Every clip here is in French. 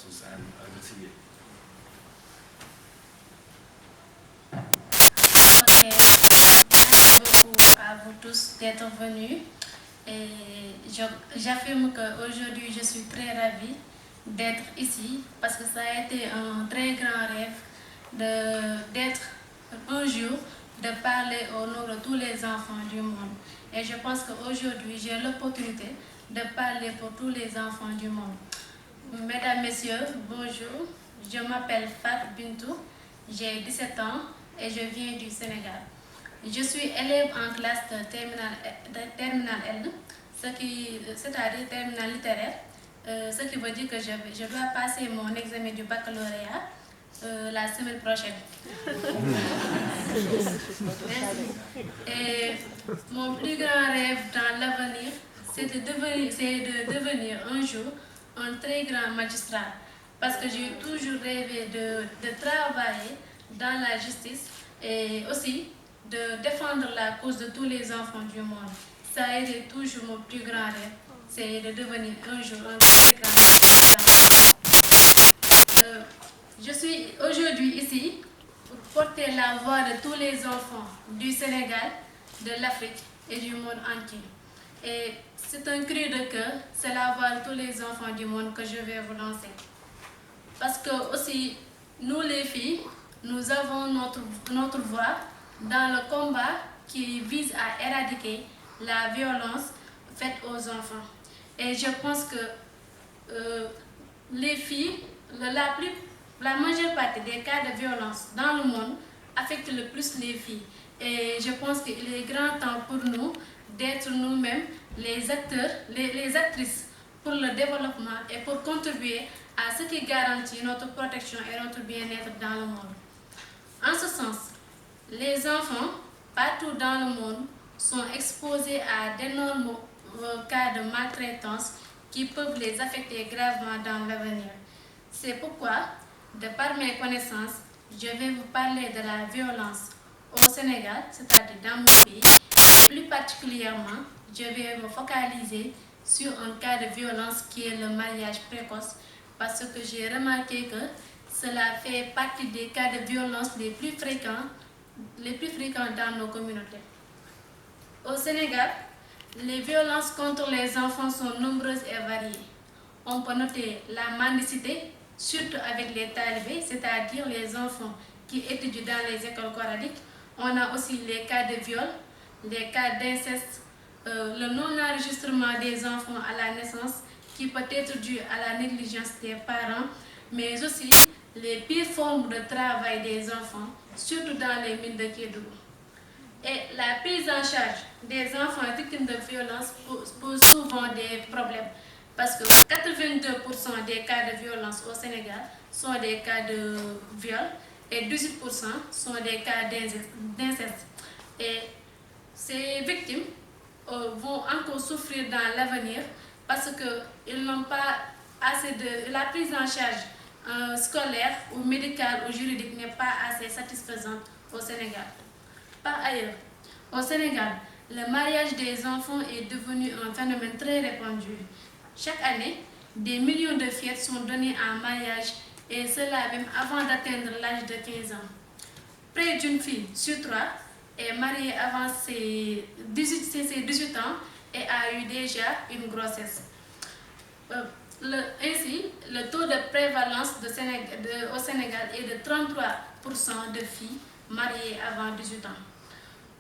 Suzanne Gauthier. Ok, merci beaucoup à vous tous d'être venus. Et j'affirme qu'aujourd'hui je suis très ravie d'être ici parce que ça a été un très grand rêve d'être un jour, de parler au nom de tous les enfants du monde. Et je pense qu'aujourd'hui j'ai l'opportunité de parler pour tous les enfants du monde. Mesdames, Messieurs, bonjour. Je m'appelle Fat Bintou, j'ai 17 ans et je viens du Sénégal. Je suis élève en classe de terminale L, c'est-à-dire terminale littéraire, ce qui veut dire que je dois passer mon examen du baccalauréat la semaine prochaine. Et mon plus grand rêve dans l'avenir, c'est de devenir un jour un très grand magistrat. Parce que j'ai toujours rêvé de travailler dans la justice et aussi de défendre la cause de tous les enfants du monde. Ça a été toujours mon plus grand rêve, c'est de devenir un jour un très grand magistrat. Je suis aujourd'hui ici pour porter la voix de tous les enfants du Sénégal, de l'Afrique et du monde entier. Et c'est un cri de cœur, c'est la voix de tous les enfants du monde que je vais vous lancer. Parce que aussi, nous les filles, nous avons notre voix dans le combat qui vise à éradiquer la violence faite aux enfants. Et je pense que les filles, la majeure partie des cas de violence dans le monde affectent le plus les filles. Et je pense qu'il est grand temps pour nous d'être nous-mêmes les acteurs, les actrices pour le développement et pour contribuer à ce qui garantit notre protection et notre bien-être dans le monde. En ce sens, les enfants, partout dans le monde, sont exposés à d'énormes cas de maltraitance qui peuvent les affecter gravement dans l'avenir. C'est pourquoi, de par mes connaissances, je vais vous parler de la violence au Sénégal, c'est-à-dire dans mon pays. Plus particulièrement, je vais me focaliser sur un cas de violence qui est le mariage précoce, parce que j'ai remarqué que cela fait partie des cas de violence les plus fréquents dans nos communautés. Au Sénégal, les violences contre les enfants sont nombreuses et variées. On peut noter la mendicité, surtout avec les talibés, c'est-à-dire les enfants qui étudient dans les écoles coraniques. On a aussi les cas de viol, les cas d'inceste, le non-enregistrement des enfants à la naissance qui peut être dû à la négligence des parents, mais aussi les pires formes de travail des enfants, surtout dans les mines de Kédougou. Et la prise en charge des enfants victimes de violences pose souvent des problèmes parce que 82% des cas de violence au Sénégal sont des cas de viol et 18% sont des cas d'inceste. Et ces victimes vont encore souffrir dans l'avenir parce qu'ils n'ont pas assez de... La prise en charge scolaire ou médicale ou juridique n'est pas assez satisfaisante au Sénégal. Par ailleurs, au Sénégal, le mariage des enfants est devenu un phénomène très répandu. Chaque année, des millions de filles sont données en mariage et cela même avant d'atteindre l'âge de 15 ans. Près d'une fille sur 3 est mariée avant ses 18 ans et a eu déjà une grossesse. Ainsi, le taux de prévalence au Sénégal est de 33% de filles mariées avant 18 ans.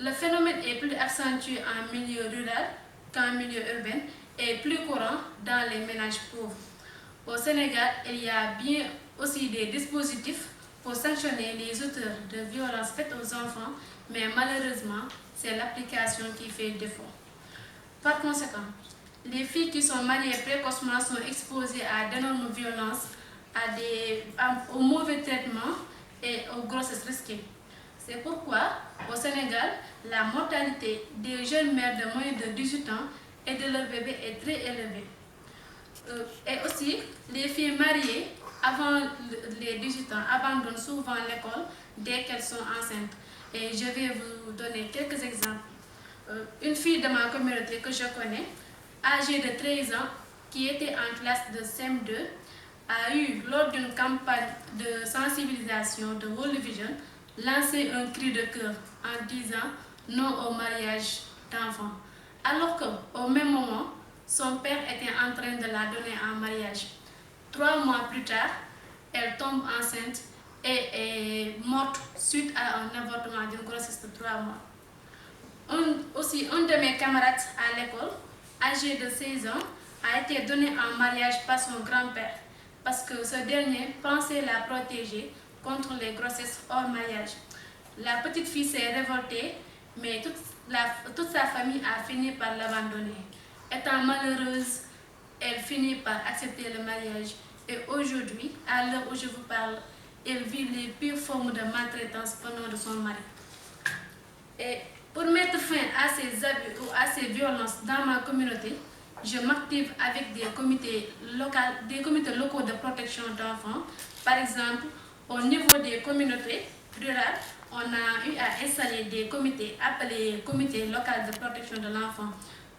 Le phénomène est plus accentué en milieu rural qu'en milieu urbain et plus courant dans les ménages pauvres. Au Sénégal, il y a bien aussi des dispositifs pour sanctionner les auteurs de violences faites aux enfants, mais malheureusement, c'est l'application qui fait défaut. Par conséquent, les filles qui sont mariées précocement sont exposées à d'énormes violences, au mauvais traitement et aux grossesses risquées. C'est pourquoi, au Sénégal, la mortalité des jeunes mères de moins de 18 ans et de leurs bébés est très élevée. Et aussi, les filles mariées avant les 18 ans abandonnent souvent l'école dès qu'elles sont enceintes. Et je vais vous donner quelques exemples. Une fille de ma communauté que je connais, âgée de 13 ans, qui était en classe de CM2, a eu, lors d'une campagne de sensibilisation de World Vision, lancé un cri de cœur en disant non au mariage d'enfants. Alors qu'au même moment, son père était en train de la donner en mariage. 3 mois plus tard, elle tombe enceinte et est morte suite à un avortement d'une grossesse de 3 mois. Un de mes camarades à l'école, âgé de 16 ans, a été donné en mariage par son grand-père parce que ce dernier pensait la protéger contre les grossesses hors mariage. La petite fille s'est révoltée, mais toute sa famille a fini par l'abandonner. Étant malheureuse, elle finit par accepter le mariage et aujourd'hui, à l'heure où je vous parle, elle vit les pires formes de maltraitance venant de son mari. Et pour mettre fin à ces abus ou à ces violences dans ma communauté, je m'active avec des comités locaux de protection d'enfants. Par exemple, au niveau des communautés rurales, on a eu à installer des comités appelés comités locaux de protection de l'enfant,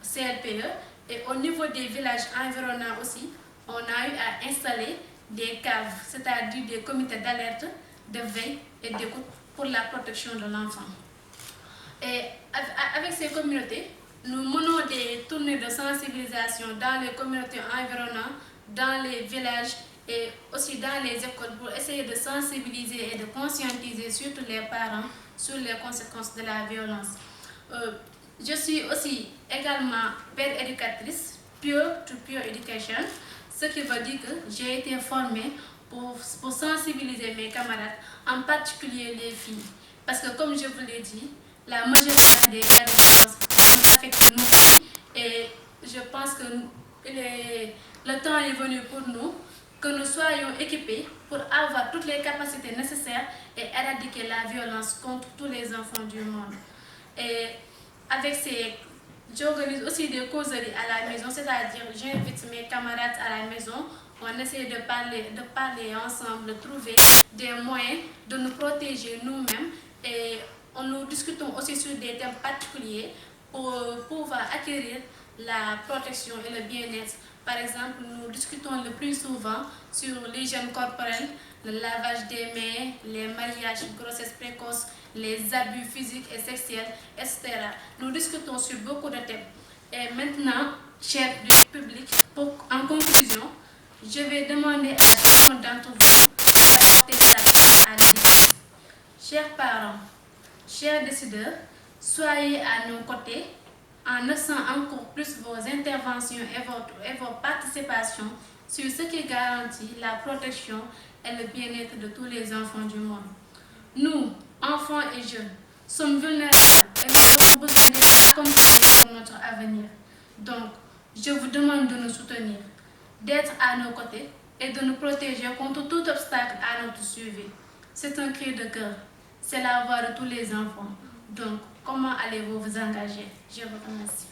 CLPE. Et au niveau des villages environnants aussi, on a eu à installer des caves, c'est-à-dire des comités d'alerte, de veille et d'écoute pour la protection de l'enfant. Et avec ces communautés, nous menons des tournées de sensibilisation dans les communautés environnantes, dans les villages et aussi dans les écoles pour essayer de sensibiliser et de conscientiser surtout les parents sur les conséquences de la violence. Je suis aussi également père éducatrice, peer-to-peer education, ce qui veut dire que j'ai été formée pour sensibiliser mes camarades, en particulier les filles. Parce que comme je vous l'ai dit, la majorité des cas de violence affectent nos filles et je pense que le temps est venu pour nous que nous soyons équipés pour avoir toutes les capacités nécessaires et éradiquer la violence contre tous les enfants du monde. Et avec j'organise aussi des causeries à la maison, c'est-à-dire j'invite mes camarades à la maison, on essaie de parler ensemble, de trouver des moyens de nous protéger nous-mêmes et nous discutons aussi sur des thèmes particuliers pour pouvoir acquérir la protection et le bien-être. Par exemple, nous discutons le plus souvent sur l'hygiène corporelle, le lavage des mains, les mariages, grossesses précoces, les abus physiques et sexuels, etc. Nous discutons sur beaucoup de thèmes. Et maintenant, cher public, en conclusion, je vais demander à chacun d'entre vous d'apporter sa à chers parents, chers décideurs, soyez à nos côtés en accent encore plus vos interventions et vos participations sur ce qui garantit la protection et le bien-être de tous les enfants du monde. Nous, enfants et jeunes, sommes vulnérables et nous avons besoin d'être accompagnés pour notre avenir. Donc, je vous demande de nous soutenir, d'être à nos côtés et de nous protéger contre tout obstacle à notre suivi. C'est un cri de cœur. C'est la voix de tous les enfants. Donc, comment allez-vous vous engager? Je vous remercie.